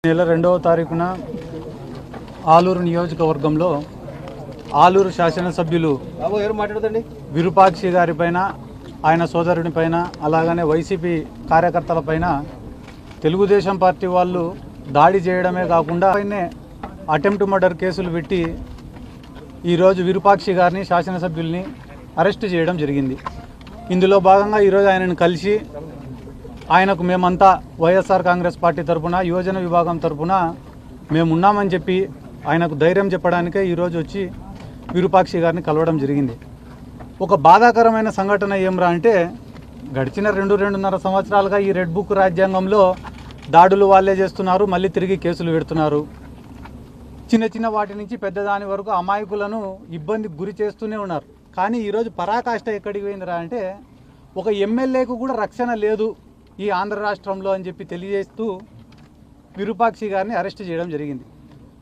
నెల 2వ తారీఖున ఆలూరు నియోజకవర్గంలో ఆలూరు శాసనసభ్యులు విరూపాక్షి గారిపైన ఆయన సోదరునిపైన అలాగనే వైసీపీ కార్యకర్తలపైన తెలుగుదేశం పార్టీ వాళ్ళు దాడి చేయడమే కాకుండా అటెంప్ట్ మర్డర్ కేసులు పెట్టి ఈరోజు విరూపాక్షి గారిని శాసనసభ్యుల్ని అరెస్ట్ చేయడం జరిగింది. ఇందులో భాగంగా ఈరోజు ఆయనను కలిసి ఆయనకు మేమంతా వైఎస్ఆర్ కాంగ్రెస్ పార్టీ తరఫున యువజన విభాగం తరఫున మేమున్నామని చెప్పి ఆయనకు ధైర్యం చెప్పడానికే ఈరోజు వచ్చి విరూపాక్షి గారిని కలవడం జరిగింది. ఒక బాధాకరమైన సంఘటన ఏమ్రా అంటే గడిచిన 2-2.5 సంవత్సరాలుగా ఈ రెడ్ బుక్ రాజ్యాంగంలో దాడులు వాళ్ళే చేస్తున్నారు, మళ్ళీ తిరిగి కేసులు పెడుతున్నారు. చిన్న చిన్న వాటి నుంచి పెద్దదాని వరకు అమాయకులను ఇబ్బంది గురి చేస్తూనే ఉన్నారు. కానీ ఈరోజు పరాకాష్ట ఎక్కడికి పోయిందిరా అంటే ఒక ఎమ్మెల్యేకు కూడా రక్షణ లేదు ఈ ఆంధ్ర రాష్ట్రంలో అని చెప్పి తెలియజేస్తూ విరూపాక్షి గారిని అరెస్ట్ చేయడం జరిగింది.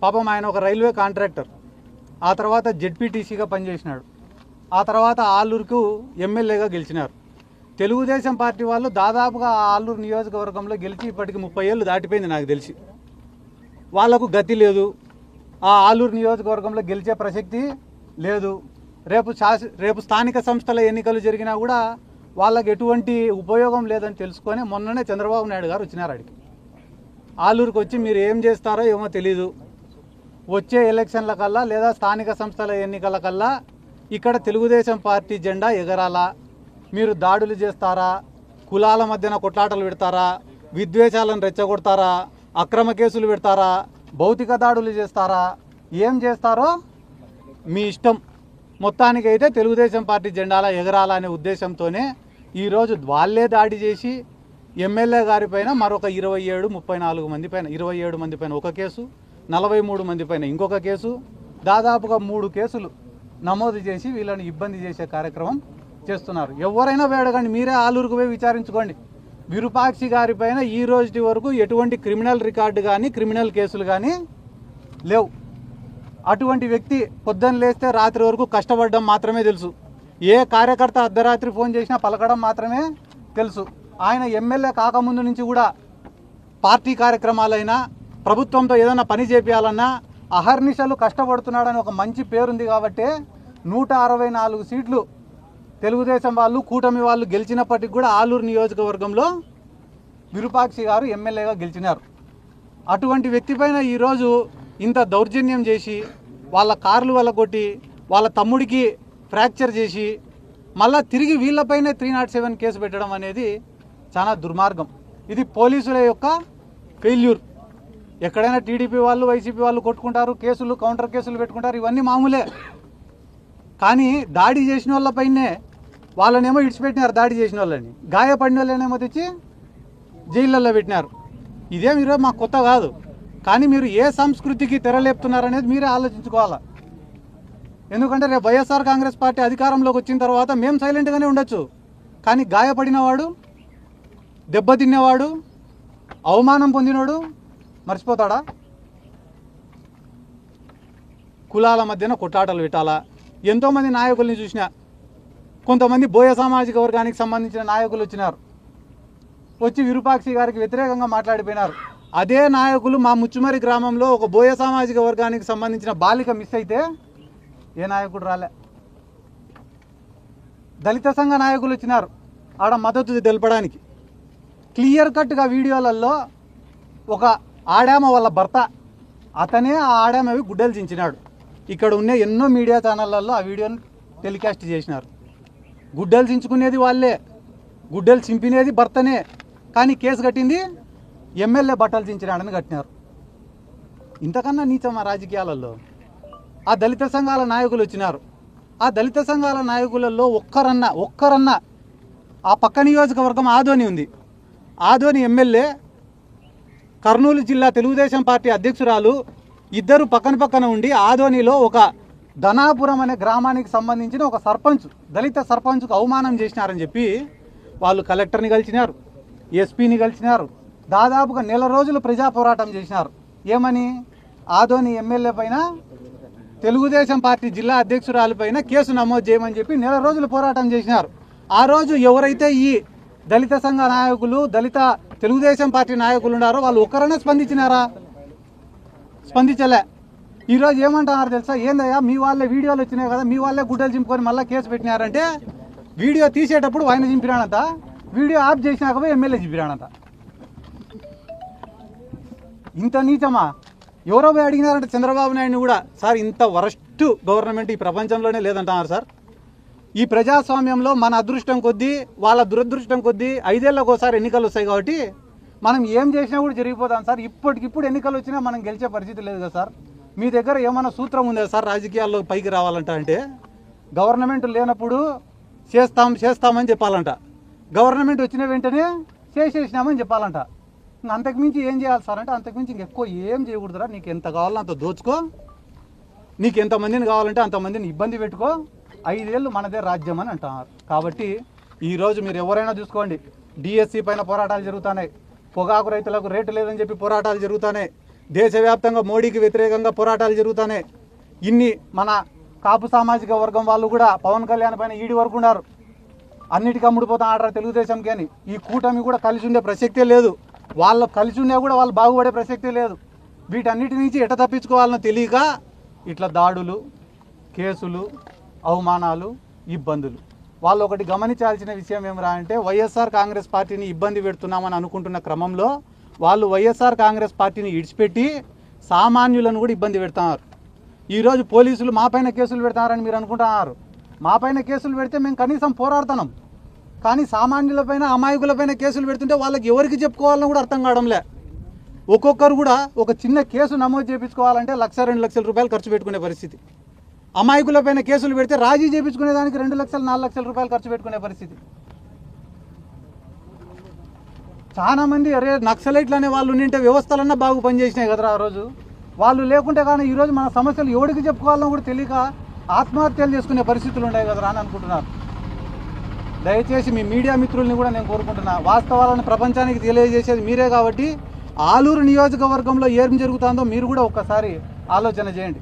పాపం ఆయన ఒక రైల్వే కాంట్రాక్టర్, ఆ తర్వాత జెడ్పీటీసీగా పనిచేసినాడు, ఆ తర్వాత ఆలూరుకు ఎమ్మెల్యేగా గెలిచినారు. తెలుగుదేశం పార్టీ వాళ్ళు దాదాపుగా ఆలూరు నియోజకవర్గంలో గెలిచి ఇప్పటికి 30 ఏళ్ళు దాటిపోయింది నాకు తెలిసి. వాళ్లకు గతి లేదు, ఆ ఆలూరు నియోజకవర్గంలో గెలిచే ప్రసక్తి లేదు. రేపు స్థానిక సంస్థల ఎన్నికలు జరిగినా కూడా వాళ్ళకి ఎటువంటి ఉపయోగం లేదని తెలుసుకొని మొన్ననే చంద్రబాబు నాయుడు గారు వచ్చినారు అడిగి. ఆలూరుకు వచ్చి మీరు ఏం చేస్తారో ఏమో తెలీదు, వచ్చే ఎలక్షన్ల కల్లా లేదా స్థానిక సంస్థల ఎన్నికల కల్లా ఇక్కడ తెలుగుదేశం పార్టీ జెండా ఎగరాలా, మీరు దాడులు చేస్తారా, కులాల మధ్యన కొట్లాటలు పెడతారా, విద్వేషాలను రెచ్చగొడతారా, అక్రమ కేసులు పెడతారా, భౌతిక దాడులు చేస్తారా, ఏం చేస్తారో మీ ఇష్టం, మొత్తానికైతే తెలుగుదేశం పార్టీ జెండాల ఎగరాలా అనే ఉద్దేశంతోనే ఈరోజు వాళ్ళే దాడి చేసి ఎమ్మెల్యే గారి పైన మరొక 34 మంది పైన 27 మంది పైన ఒక కేసు, 43 మంది పైన ఇంకొక కేసు, దాదాపుగా 3 కేసులు నమోదు చేసి వీళ్ళని ఇబ్బంది చేసే కార్యక్రమం చేస్తున్నారు. ఎవరైనా వేడగండి, మీరే ఆలూరుకు పోయి విచారించుకోండి. విరూపాక్షి గారి పైన ఈ రోజు వరకు ఎటువంటి క్రిమినల్ రికార్డు కానీ క్రిమినల్ కేసులు కానీ లేవు. అటువంటి వ్యక్తి పొద్దున్న లేస్తే రాత్రి వరకు కష్టపడడం మాత్రమే తెలుసు. ఏ కార్యకర్త అర్ధరాత్రి ఫోన్ చేసినా పలకడం మాత్రమే తెలుసు. ఆయన ఎమ్మెల్యే కాకముందు నుంచి కూడా పార్టీ కార్యక్రమాలైనా ప్రభుత్వంతో ఏదైనా పని చేపించాలన్నా అహర్నిశలు కష్టపడుతున్నాడని ఒక మంచి పేరుంది. కాబట్టి 164 సీట్లు తెలుగుదేశం వాళ్ళు కూటమి వాళ్ళు గెలిచినప్పటికి కూడా ఆలూరు నియోజకవర్గంలో విరూపాక్షి గారు ఎమ్మెల్యేగా గెలిచినారు. అటువంటి వ్యక్తి పైన ఈరోజు ఇంత దౌర్జన్యం చేసి వాళ్ళ కార్లు వెళ్ళగొట్టి వాళ్ళ తమ్ముడికి ఫ్రాక్చర్ చేసి మళ్ళా తిరిగి వీళ్ళపైనే 307 కేసు పెట్టడం అనేది చాలా దుర్మార్గం. ఇది పోలీసుల యొక్క ఫెయిల్యూర్. ఎక్కడైనా టీడీపీ వాళ్ళు వైసీపీ వాళ్ళు కొట్టుకుంటారు, కేసులు కౌంటర్ కేసులు పెట్టుకుంటారు, ఇవన్నీ మామూలే. కానీ దాడి చేసిన వాళ్ళపైనే వాళ్ళనేమో ఇడిచిపెట్టినారు, దాడి చేసిన వాళ్ళని గాయపడిన వాళ్ళనేమో తెచ్చి జైళ్ళల్లో పెట్టినారు. ఇదేం ఈరోజు మాకు కొత్త కాదు. కానీ మీరు ఏ సంస్కృతికి తెరలేపుతున్నారనేది మీరే ఆలోచించుకోవాలా. ఎందుకంటే రేపు వైఎస్ఆర్ కాంగ్రెస్ పార్టీ అధికారంలోకి వచ్చిన తర్వాత మేము సైలెంట్గానే ఉండొచ్చు, కానీ గాయపడినవాడు, దెబ్బతిన్నవాడు, అవమానం పొందినవాడు మర్చిపోతాడా? కులాల మధ్యన కొట్లాటలు పెట్టాలా? ఎంతోమంది నాయకుల్ని చూసినా, కొంతమంది బోయ సామాజిక వర్గానికి సంబంధించిన నాయకులు వచ్చినారు, వచ్చి విరూపాక్షి గారికి వ్యతిరేకంగా మాట్లాడిపోయినారు. అదే నాయకులు మా ముచ్చుమరి గ్రామంలో ఒక బోయ సామాజిక వర్గానికి సంబంధించిన బాలిక మిస్ అయితే ఏ నాయకుడు రాలే. దళిత సంఘ నాయకులు వచ్చినారు ఆడ మద్దతు తెలపడానికి. క్లియర్ కట్గా వీడియోలలో ఒక ఆడామ వాళ్ళ భర్త, అతనే ఆ ఆడామవి గుడ్డలు చించినాడు. ఇక్కడ ఉన్న ఎన్నో మీడియా ఛానళ్ళల్లో ఆ వీడియోని టెలికాస్ట్ చేసినారు. గుడ్డలు చించుకునేది వాళ్ళే, గుడ్డలు చింపినేది భర్తనే, కానీ కేసు కట్టింది ఎమ్మెల్యే బట్టలు చించినాడని కట్టినారు. ఇంతకన్నా నీచమా రాజకీయాలలో? ఆ దళిత సంఘాల నాయకులు వచ్చినారు. ఆ దళిత సంఘాల నాయకులలో ఒక్కరన్నా ఆ పక్క నియోజకవర్గం ఆదోని ఉంది, ఆదోని ఎమ్మెల్యే కర్నూలు జిల్లా తెలుగుదేశం పార్టీ అధ్యక్షురాలు, ఇద్దరు పక్కన ఉండి ఆదోనిలో ఒక ధనాపురం అనే గ్రామానికి సంబంధించిన ఒక సర్పంచ్, దళిత సర్పంచ్కు అవమానం చేసినారని చెప్పి వాళ్ళు కలెక్టర్ని కలిసినారు, ఎస్పీని కలిసినారు, దాదాపుగా 1 నెల రోజులు ప్రజా పోరాటం చేసినారు. ఏమని? ఆదోని ఎమ్మెల్యే పైన తెలుగుదేశం పార్టీ జిల్లా అధ్యక్షురాలపైన కేసు నమోదు చేయమని చెప్పి 1 నెల రోజులు పోరాటం చేసినారు. ఆ రోజు ఎవరైతే ఈ దళిత సంఘ నాయకులు, దళిత తెలుగుదేశం పార్టీ నాయకులు ఉన్నారో వాళ్ళు ఒక్కరైనా స్పందించినారా? స్పందించలే. ఈరోజు ఏమంటున్నారు తెలుసా? ఏందయ్యా మీ వాళ్ళే వీడియోలు వచ్చినాయి కదా, మీ వాళ్ళే గుడ్డలు చింపుకొని మళ్ళీ కేసు పెట్టినారంటే వీడియో తీసేటప్పుడు ఆయన చింపినాడంట, వీడియో ఆఫ్ చేసినాక పోయి ఎమ్మెల్యే చింపినాడంట. ఇంత నీచమా? ఎవరో పోయి అడిగినారంటే చంద్రబాబు నాయుడిని కూడా, సార్ ఇంత వరస్ట్ గవర్నమెంట్ ఈ ప్రపంచంలోనే లేదంటున్నారు సార్. ఈ ప్రజాస్వామ్యంలో మన అదృష్టం కొద్దీ వాళ్ళ దురదృష్టం కొద్దీ 5 ఏళ్ళకు ఒకసారి ఎన్నికలు వస్తాయి కాబట్టి మనం ఏం చేసినా కూడా జరిగిపోతాం సార్. ఇప్పటికిప్పుడు ఎన్నికలు వచ్చినా మనం గెలిచే పరిస్థితి లేదు కదా సార్. మీ దగ్గర ఏమైనా సూత్రం ఉందా సార్ రాజకీయాల్లో పైకి రావాలంట? అంటే గవర్నమెంట్ లేనప్పుడు చేస్తామని చెప్పాలంట, గవర్నమెంట్ వచ్చిన వెంటనే చేసేసినామని చెప్పాలంట. అంతకుమించి ఏం చేయాలి సార్ అంటే అంతకుమించి ఇంకెక్కువ ఏం చేయకూడదురా. నీకు ఎంత కావాలో అంత దోచుకో, నీకు ఎంతమందిని కావాలంటే అంతమందిని ఇబ్బంది పెట్టుకో, 5 ఏళ్ళు మనదే రాజ్యం అని అంటున్నారు. కాబట్టి ఈరోజు మీరు ఎవరైనా చూసుకోండి, డిఎస్సి పైన పోరాటాలు జరుగుతున్నాయి, పొగాకు రైతులకు రేటు లేదని చెప్పి పోరాటాలు జరుగుతున్నాయి, దేశవ్యాప్తంగా మోడీకి వ్యతిరేకంగా పోరాటాలు జరుగుతున్నాయి. ఇన్ని మన కాపు సామాజిక వర్గం వాళ్ళు కూడా పవన్ కళ్యాణ్ పైన ఈడి వరకు ఉన్నారు. అన్నిటికీ అమ్ముడిపోతా ఆడరా తెలుగుదేశంకి అని. ఈ కూటమి కూడా కలిసి ఉండే ప్రసక్తే లేదు. వాళ్ళు కలిసి ఉన్నా కూడా వాళ్ళు బాగుపడే ప్రసక్తే లేదు. వీటన్నిటి నుంచి ఎట తప్పించుకోవాలని తెలియక ఇట్లా దాడులు, కేసులు, అవమానాలు, ఇబ్బందులు. వాళ్ళు ఒకటి గమనించాల్సిన విషయం ఏమిరా అంటే వైఎస్ఆర్ కాంగ్రెస్ పార్టీని ఇబ్బంది పెడుతున్నామని అనుకుంటున్న క్రమంలో వాళ్ళు వైఎస్ఆర్ కాంగ్రెస్ పార్టీని ఇడిచిపెట్టి సామాన్యులను కూడా ఇబ్బంది పెడుతున్నారు. ఈరోజు పోలీసులు మా పైన కేసులు పెడతారని మీరు అనుకుంటున్నారు. మా పైన కేసులు పెడితే మేము కనీసం పోరాడుతున్నాం, కానీ సామాన్యులపైన అమాయకులపైన కేసులు పెడుతుంటే వాళ్ళకి ఎవరికి చెప్పుకోవాలని కూడా అర్థం కావడంలే. ఒక్కొక్కరు కూడా ఒక చిన్న కేసు నమోదు చేయించుకోవాలంటే 1,00,000-2 లక్షల రూపాయలు ఖర్చు పెట్టుకునే పరిస్థితి. అమాయకులపైన కేసులు పెడితే రాజీ చేయించుకునే దానికి 2 లక్షలు 4 లక్షల రూపాయలు ఖర్చు పెట్టుకునే పరిస్థితి. చాలా మంది అరే నక్సలైట్లు అనే వాళ్ళు ఉండింటే వ్యవస్థలన్నా బాగా పనిచేసినాయి కదరా ఆ రోజు. వాళ్ళు లేకుంటే కానీ ఈరోజు మన సమస్యలు ఎవరికి చెప్పుకోవాలని కూడా తెలియక ఆత్మహత్యలు చేసుకునే పరిస్థితులు ఉన్నాయి కదరా అని అనుకుంటున్నారు. దయచేసి మీ మీడియా మిత్రుల్ని కూడా నేను కోరుకుంటున్నా, వాస్తవాలను ప్రపంచానికి తెలియజేసేది మీరే కాబట్టి ఆలూరు నియోజకవర్గంలో ఏం జరుగుతుందో మీరు కూడా ఒక్కసారి ఆలోచన చేయండి.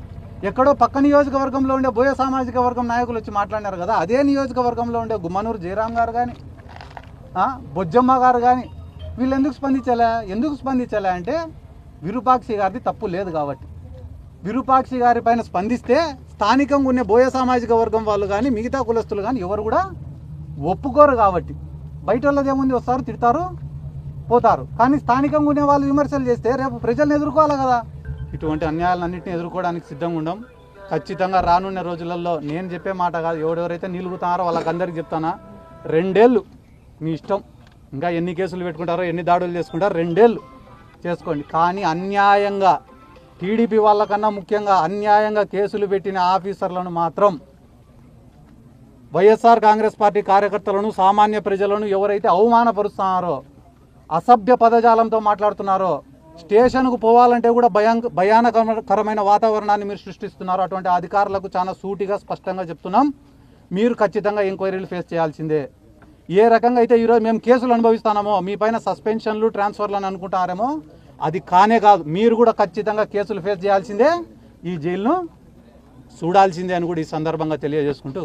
ఎక్కడో పక్క నియోజకవర్గంలో ఉండే బోయ సామాజిక వర్గం నాయకులు వచ్చి మాట్లాడినారు కదా, అదే నియోజకవర్గంలో ఉండే గుమ్మనూరు జయరాం గారు కానీ బొజ్జమ్మ గారు కానీ వీళ్ళు ఎందుకు స్పందించాలి అంటే విరూపాక్షి గారిది తప్పు లేదు కాబట్టి. విరూపాక్షి గారి పైన స్పందిస్తే స్థానికంగా ఉన్న బోయ సామాజిక వర్గం వాళ్ళు కానీ మిగతా కులస్తులు కానీ ఎవరు కూడా ఒప్పుకోరు కాబట్టి. బయట వాళ్ళది ఏముంది, వస్తారు తిడతారు పోతారు, కానీ స్థానికంగా ఉండే వాళ్ళు విమర్శలు చేస్తే రేపు ప్రజలను ఎదుర్కోవాలి కదా. ఇటువంటి అన్యాయాలన్నింటినీ ఎదుర్కోవడానికి సిద్ధంగా ఉండం. ఖచ్చితంగా రానున్న రోజులలో నేను చెప్పే మాట కాదు, ఎవరెవరైతే నిలుగుతున్నారో వాళ్ళకందరికీ చెప్తానా, 2 ఏళ్ళు మీ ఇష్టం, ఇంకా ఎన్ని కేసులు పెట్టుకుంటారో ఎన్ని దాడులు చేసుకుంటారో 2 ఏళ్ళు చేసుకోండి. కానీ అన్యాయంగా టీడీపీ వాళ్ళకన్నా ముఖ్యంగా అన్యాయంగా కేసులు పెట్టిన ఆఫీసర్లను మాత్రం, వైఎస్ఆర్ కాంగ్రెస్ పార్టీ కార్యకర్తలను సామాన్య ప్రజలను ఎవరైతే అవమానపరుస్తున్నారో, అసభ్య పదజాలంతో మాట్లాడుతున్నారో, స్టేషన్కు పోవాలంటే కూడా భయానకరమైన వాతావరణాన్ని మీరు సృష్టిస్తున్నారు. అటువంటి అధికారులకు చాలా సూటిగా స్పష్టంగా చెప్తున్నాం, మీరు ఖచ్చితంగా ఎంక్వైరీలు ఫేస్ చేయాల్సిందే. ఏ రకంగా అయితే ఈరోజు మేము కేసులు అనుభవిస్తున్నామో, మీ పైన సస్పెన్షన్లు ట్రాన్స్ఫర్లు అని అనుకుంటారేమో, అది కానే కాదు. మీరు కూడా ఖచ్చితంగా కేసులు ఫేస్ చేయాల్సిందే, ఈ జైలును చూడాల్సిందే అని కూడా ఈ సందర్భంగా తెలియజేసుకుంటూ